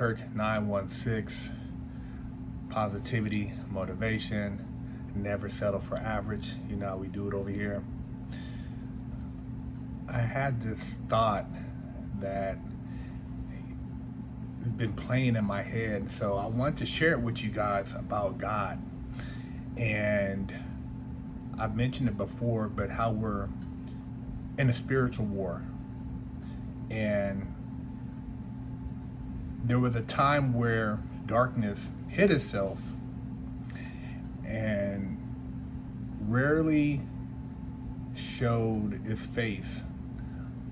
BigHerc916, positivity, motivation, never settle for average. You know how we do it over here. I had this thought that has been playing in my head, so I want to share it with you guys about God. And I've mentioned it before, but how we're in a spiritual war. And there was a time where darkness hid itself and rarely showed its face.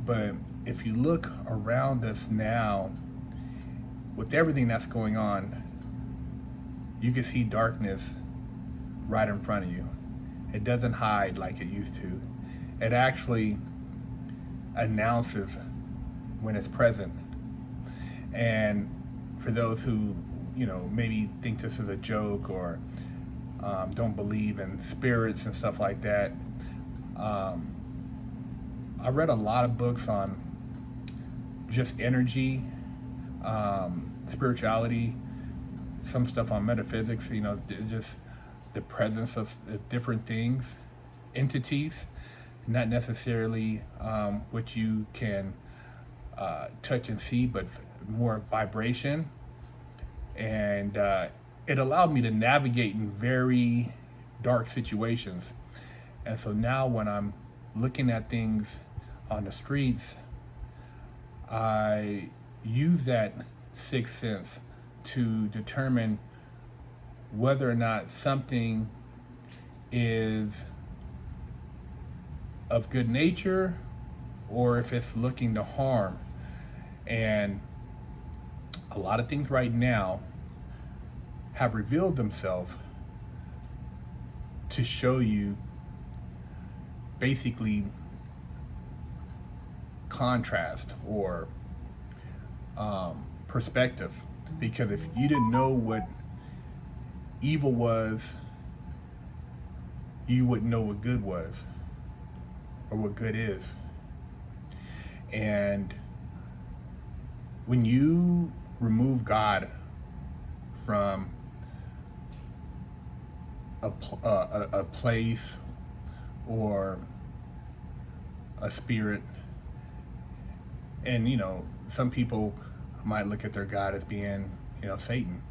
But if you look around us now, with everything that's going on, you can see darkness right in front of you. It doesn't hide like it used to. It actually announces when it's present. And for those who, maybe think this is a joke or don't believe in spirits and stuff like that, I read a lot of books on just energy, spirituality, some stuff on metaphysics, just the presence of different things, entities, not necessarily what you can touch and see, but more vibration. And it allowed me to navigate in very dark situations. And so now when I'm looking at things on the streets, I use that sixth sense to determine whether or not something is of good nature or if it's looking to harm. And a lot of things right now have revealed themselves to show you basically contrast or perspective. Because if you didn't know what evil was, you wouldn't know what good was or what good is. And when you remove God from a place or a spirit, and some people might look at their God as being Satan,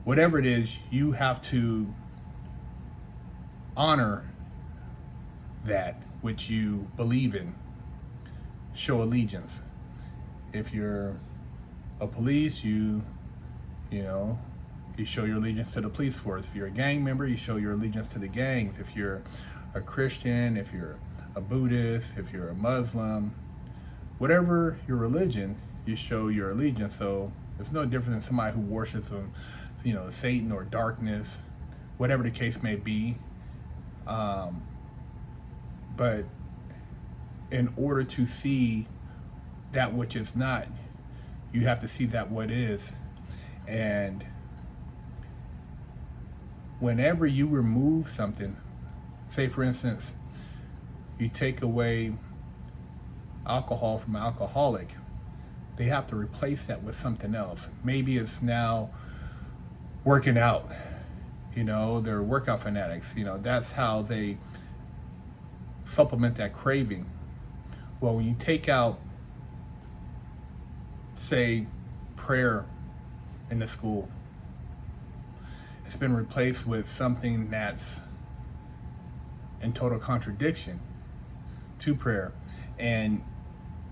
whatever it is, you have to honor that which you believe in, show allegiance. If you're a police, you show your allegiance to the police force. If you're a gang member, you show your allegiance to the gangs. If you're a Christian, if you're a Buddhist, if you're a Muslim, whatever your religion, you show your allegiance. So it's no different than somebody who worships Satan or darkness, whatever the case may be. But in order to see that which is not, you have to see that what is. And whenever you remove something, say for instance, you take away alcohol from an alcoholic, they have to replace that with something else. Maybe it's now working out, they're workout fanatics, that's how they supplement that craving. Well, when you take out, say, prayer in the school, it's been replaced with something that's in total contradiction to prayer. And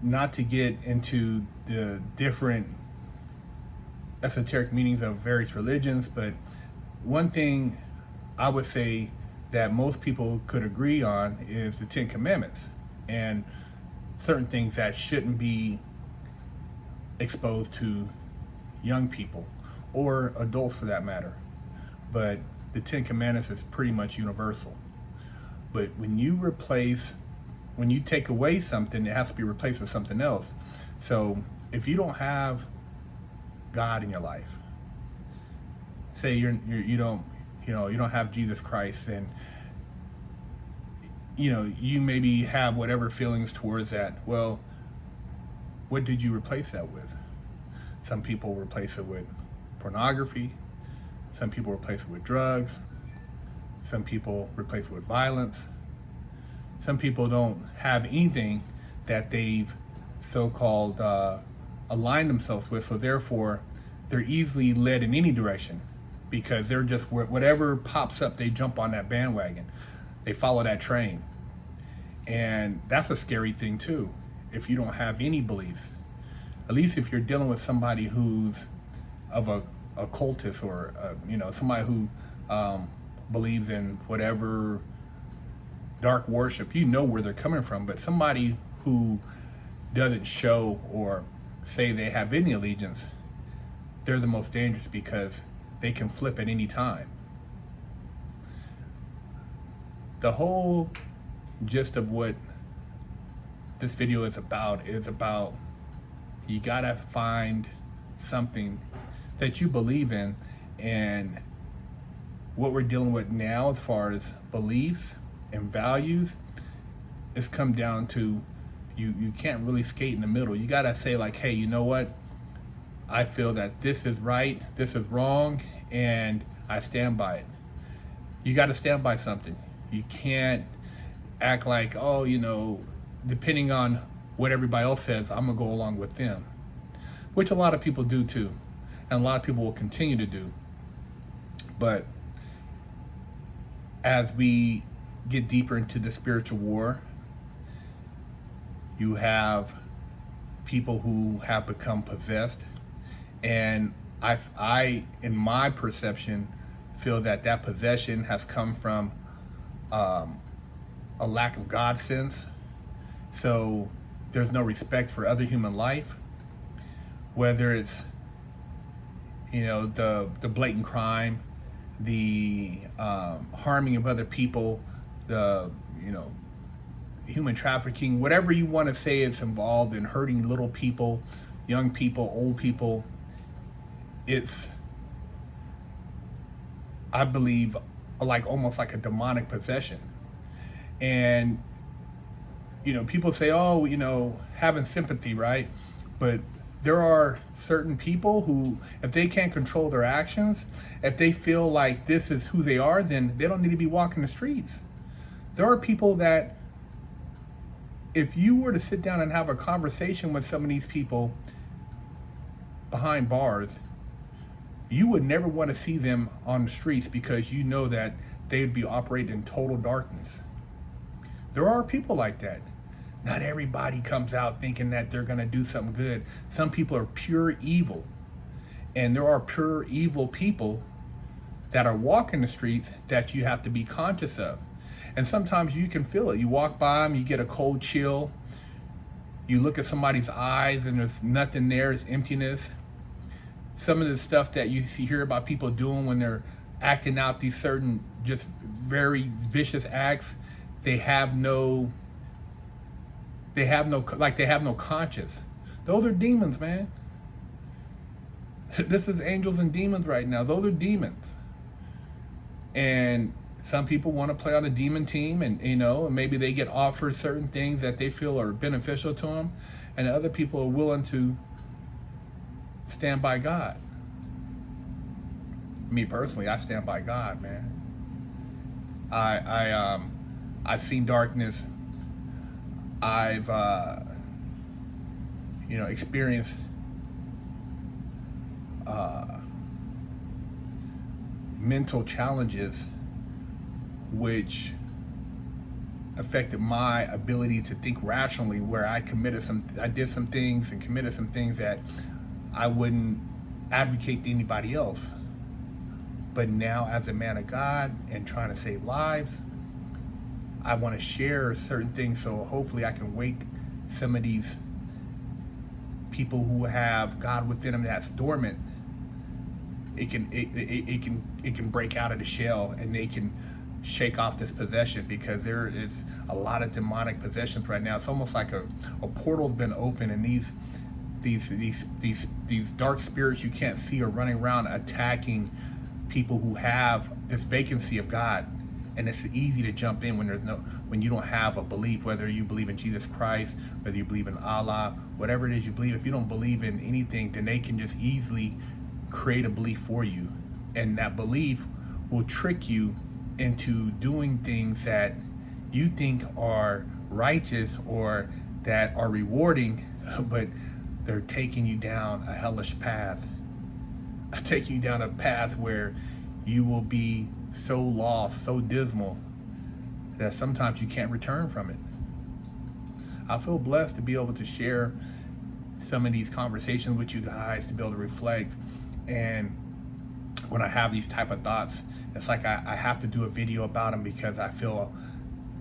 not to get into the different esoteric meanings of various religions, but one thing I would say that most people could agree on is the 10 Commandments and certain things that shouldn't be exposed to young people or adults for that matter. But the 10 Commandments is pretty much universal. But when you take away something, it has to be replaced with something else. So if you don't have God in your life, say you don't have Jesus Christ, then you maybe have whatever feelings towards that. Well, what did you replace that with? Some people replace it with pornography. Some people replace it with drugs. Some people replace it with violence. Some people don't have anything that they've so-called aligned themselves with, so therefore they're easily led in any direction because they're just, whatever pops up, they jump on that bandwagon. They follow that train. And that's a scary thing too, if you don't have any beliefs. At least if you're dealing with somebody who's of a occultist or somebody who believes in whatever dark worship, you know where they're coming from. But somebody who doesn't show or say they have any allegiance, they're the most dangerous because they can flip at any time. The whole gist of what this video is about you gotta find something that you believe in. And what we're dealing with now as far as beliefs and values, it's come down to you can't really skate in the middle. You gotta say like, hey, you know what? I feel that this is right, this is wrong, and I stand by it. You gotta stand by something. You can't act like, oh, depending on what everybody else says, I'm gonna go along with them. Which a lot of people do too. And a lot of people will continue to do. But as we get deeper into the spiritual war, you have people who have become possessed. And I in my perception, feel that possession has come from a lack of God sense. So there's no respect for other human life, whether it's the blatant crime, the harming of other people, the human trafficking, whatever you want to say it's involved in hurting little people, young people, old people. It's, I believe, almost like a demonic possession. And people say, oh, having sympathy, right? But there are certain people who, if they can't control their actions, if they feel like this is who they are, then they don't need to be walking the streets. There are people that, if you were to sit down and have a conversation with some of these people behind bars, you would never want to see them on the streets because you know that they would be operating in total darkness. There are people like that. Not everybody comes out thinking that they're going to do something good. Some people are pure evil. And there are pure evil people that are walking the streets that you have to be conscious of. And sometimes you can feel it. You walk by them, you get a cold chill. You look at somebody's eyes and there's nothing there, it's emptiness. Some of the stuff that you hear about people doing when they're acting out these certain just very vicious acts, they have no conscience. Those are demons, man. This is angels and demons right now. Those are demons. And some people want to play on a demon team, and and maybe they get offered certain things that they feel are beneficial to them, and other people are willing to stand by God. Me personally, I stand by God, man. I've seen darkness. I've experienced mental challenges which affected my ability to think rationally, where I did some things and committed some things that I wouldn't advocate to anybody else. But now, as a man of God and trying to save lives, I want to share certain things, so hopefully I can wake some of these people who have God within them that's dormant. It can break out of the shell, and they can shake off this possession, because there is a lot of demonic possessions right now. It's almost like a portal's been open, and these dark spirits you can't see are running around attacking people who have this vacancy of God, And it's easy to jump in when you don't have a belief, whether you believe in Jesus Christ, whether you believe in Allah, whatever it is you believe. If you don't believe in anything, then they can just easily create a belief for you, and that belief will trick you into doing things that you think are righteous or that are rewarding, but they're taking you down a hellish path, taking you down a path where you will be so lost, so dismal, that sometimes you can't return from it. I feel blessed to be able to share some of these conversations with you guys, to be able to reflect. And when I have these type of thoughts, it's like I have to do a video about them, because I feel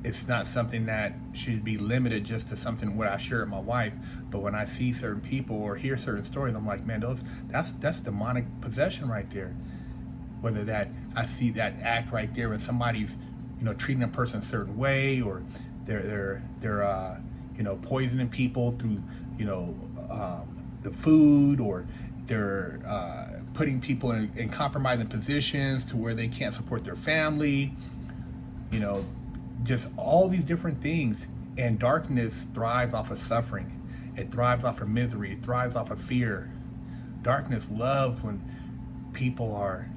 it's not something that should be limited just to something what I share with my wife. But when I see certain people or hear certain stories, I'm like, man, that's demonic possession right there. Whether that I see that act right there when somebody's, treating a person a certain way, or they're poisoning people through, the food, or they're putting people in compromising positions to where they can't support their family, just all these different things. And darkness thrives off of suffering. It thrives off of misery. It thrives off of fear. Darkness loves when people are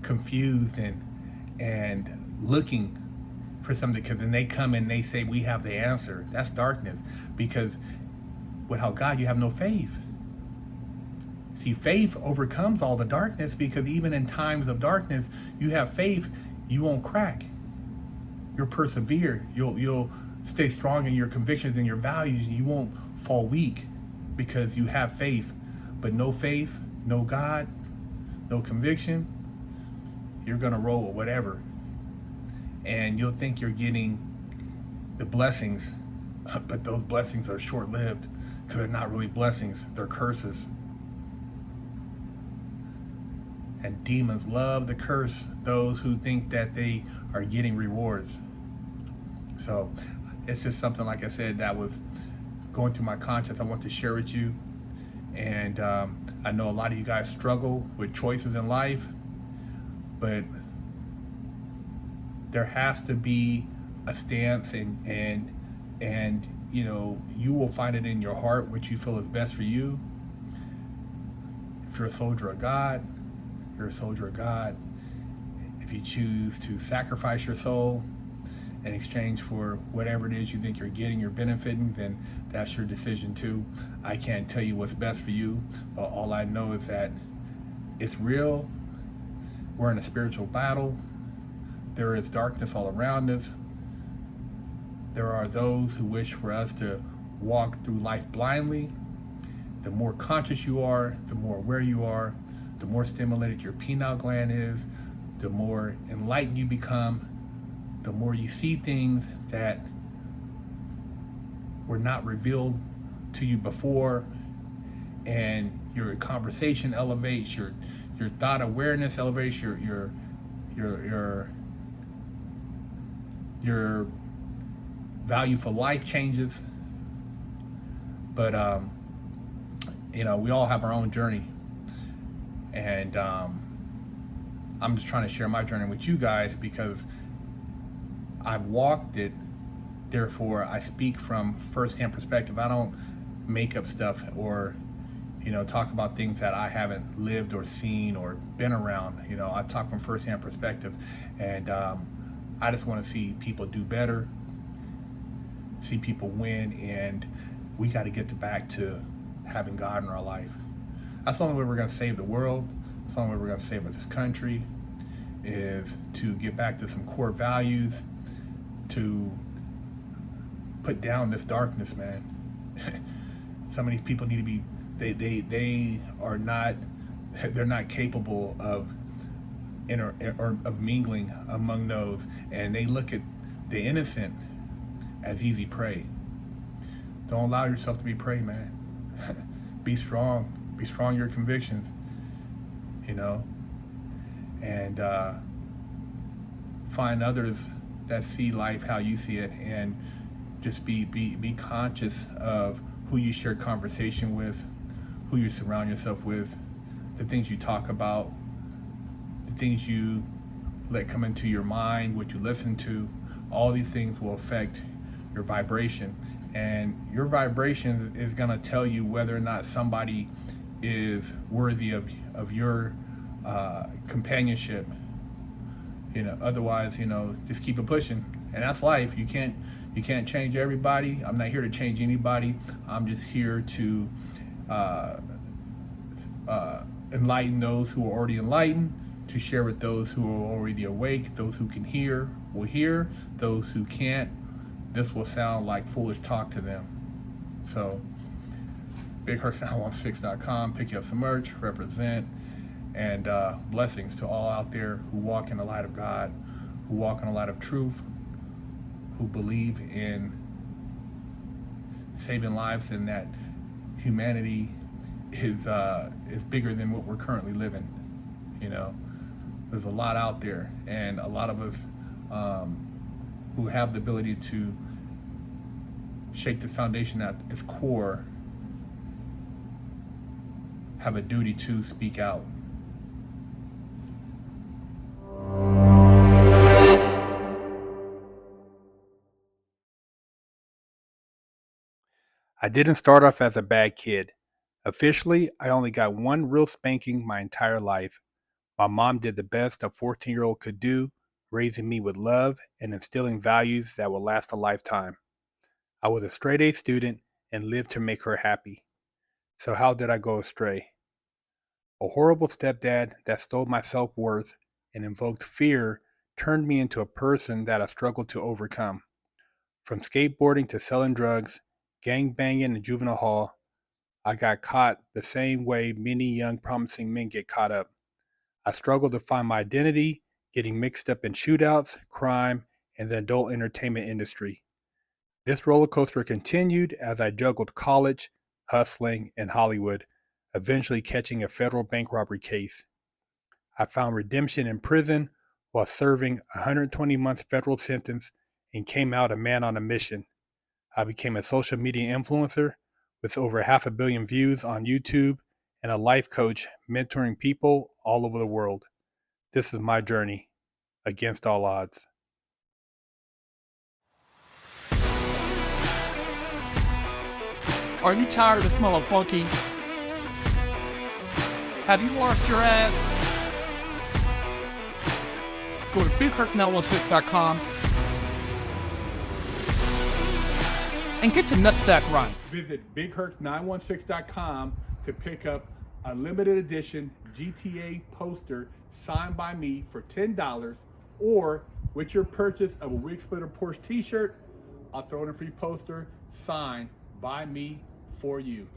confused and looking for something, because then they come and they say, we have the answer. That's darkness, because without God, you have no faith. See, faith overcomes all the darkness, because even in times of darkness, you have faith, you won't crack. You'll persevere. You'll stay strong in your convictions and your values. You won't fall weak, because you have faith. But no faith, no God, no conviction, you're gonna roll with whatever. And you'll think you're getting the blessings, but those blessings are short-lived, because they're not really blessings, they're curses. And demons love to curse those who think that they are getting rewards. So it's just something, like I said, that was going through my conscience I want to share with you. And I know a lot of you guys struggle with choices in life, but there has to be a stance, and you will find it in your heart what you feel is best for you. If you're a soldier of God, you're a soldier of God. If you choose to sacrifice your soul in exchange for whatever it is you think you're getting, you're benefiting, then that's your decision too. I can't tell you what's best for you, but all I know is that it's real. We're in a spiritual battle. There is darkness all around us. There are those who wish for us to walk through life blindly. The more conscious you are, the more aware you are, the more stimulated your pineal gland is, the more enlightened you become, the more you see things that were not revealed to you before, and your conversation elevates, your thought awareness elevates, your value for life changes. But we all have our own journey, and I'm just trying to share my journey with you guys, because I've walked it. Therefore, I speak from first-hand perspective. I don't make up stuff or talk about things that I haven't lived or seen or been around. I talk from first-hand perspective, and I just want to see people do better, see people win, and we got to get back to having God in our life. That's the only way we're going to save the world. That's the only way we're going to save this country, is to get back to some core values, to put down this darkness, man. Some of these people need to be, they're not capable of of mingling among those, and they look at the innocent as easy prey. Don't allow yourself to be prey, man. Be strong in your convictions, and find others that see life how you see it, and just be conscious of who you share conversation with, who you surround yourself with, the things you talk about, the things you let come into your mind, what you listen to, all these things will affect your vibration. And your vibration is going to tell you whether or not somebody is worthy of your companionship. Otherwise, just keep it pushing. And that's life. You can't change everybody. I'm not here to change anybody. I'm just here to enlighten those who are already enlightened, to share with those who are already awake. Those who can hear will hear. Those who can't, this will sound like foolish talk to them. So, BigHerc916.com, pick you up some merch, represent, and blessings to all out there who walk in the light of God, who walk in the light of truth, who believe in saving lives, and that humanity is bigger than what we're currently living. There's a lot out there, and a lot of us who have the ability to shake this foundation at its core have a duty to speak out. I didn't start off as a bad kid. Officially, I only got one real spanking my entire life. My mom did the best a 14-year-old could do, raising me with love and instilling values that will last a lifetime. I was a straight A student and lived to make her happy. So how did I go astray? A horrible stepdad that stole my self-worth and invoked fear turned me into a person that I struggled to overcome. From skateboarding to selling drugs, gang banging in juvenile hall, I got caught the same way many young promising men get caught up. I struggled to find my identity, getting mixed up in shootouts, crime, and the adult entertainment industry. This roller coaster continued as I juggled college, hustling, and Hollywood, eventually catching a federal bank robbery case. I found redemption in prison while serving a 120-month federal sentence and came out a man on a mission. I became a social media influencer with over 500 million views on YouTube and a life coach mentoring people all over the world. This is my journey against all odds. Are you tired of smelling funky? Have you washed your ass? Go to BigHerc916.com and get to Nutsack Run. Visit BigHerc916.com to pick up a limited edition GTA poster signed by me for $10, or with your purchase of a Wig Splitter Porsche t-shirt, I'll throw in a free poster signed by me for you.